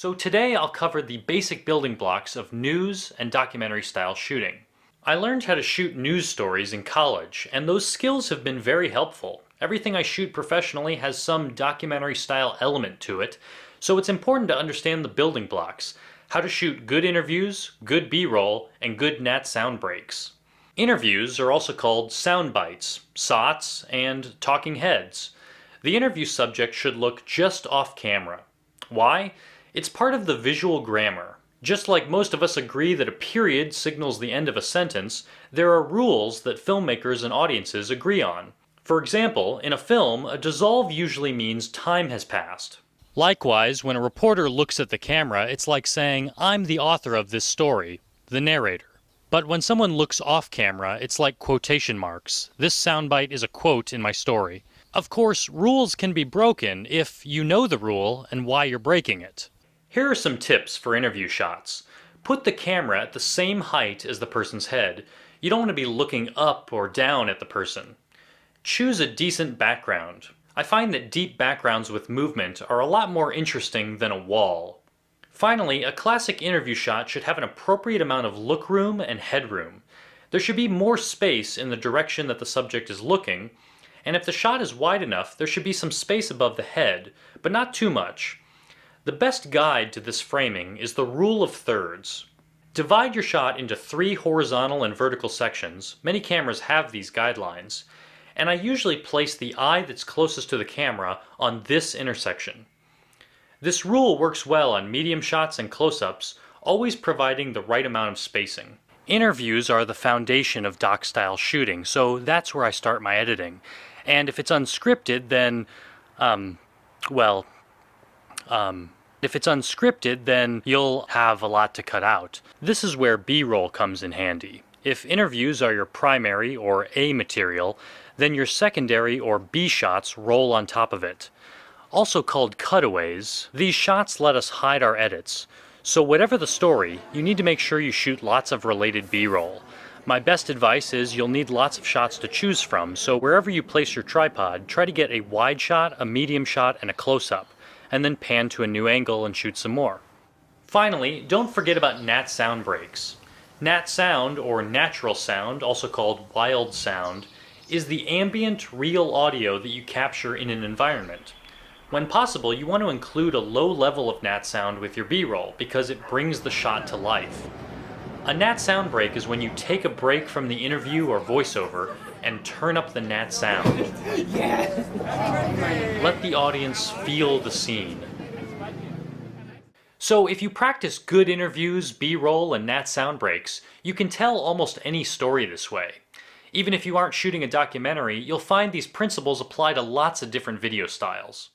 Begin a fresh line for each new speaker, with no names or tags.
So today I'll cover the basic building blocks of news and documentary style shooting. I learned how to shoot news stories in college, and those skills have been very helpful. Everything I shoot professionally has some documentary style element to it, so it's important to understand the building blocks, how to shoot good interviews, good B-roll, and good nat sound breaks. Interviews are also called sound bites, SOTs, and talking heads. The interview subject should look just off camera. Why? It's part of the visual grammar. Just like most of us agree that a period signals the end of a sentence, there are rules that filmmakers and audiences agree on. For example, in a film, a dissolve usually means time has passed. Likewise, when a reporter looks at the camera, it's like saying, "I'm the author of this story," the narrator. But when someone looks off camera, it's like quotation marks. This soundbite is a quote in my story. Of course, rules can be broken if you know the rule and why you're breaking it. Here are some tips for interview shots. Put the camera at the same height as the person's head. You don't want to be looking up or down at the person. Choose a decent background. I find that deep backgrounds with movement are a lot more interesting than a wall. Finally, a classic interview shot should have an appropriate amount of look room and headroom. There should be more space in the direction that the subject is looking, and if the shot is wide enough, there should be some space above the head, but not too much. The best guide to this framing is the rule of thirds. Divide your shot into 3 horizontal and vertical sections. Many cameras have these guidelines. And I usually place the eye that's closest to the camera on this intersection. This rule works well on medium shots and close-ups, always providing the right amount of spacing. Interviews are the foundation of doc-style shooting, so that's where I start my editing. And if it's unscripted, then, if it's unscripted, then you'll have a lot to cut out. This is where B-roll comes in handy. If interviews are your primary or A material, then your secondary or B shots roll on top of it. Also called cutaways, these shots let us hide our edits. So whatever the story, you need to make sure you shoot lots of related B-roll. My best advice is you'll need lots of shots to choose from, so wherever you place your tripod, try to get a wide shot, a medium shot, and a close-up, and then pan to a new angle and shoot some more. Finally, don't forget about nat sound breaks. Nat sound, or natural sound, also called wild sound, is the ambient, real audio that you capture in an environment. When possible, you want to include a low level of nat sound with your B-roll because it brings the shot to life. A nat sound break is when you take a break from the interview or voiceover and turn up the nat sound. Let the audience feel the scene. So if you practice good interviews, B-roll, and nat sound breaks, you can tell almost any story this way. Even if you aren't shooting a documentary, you'll find these principles apply to lots of different video styles.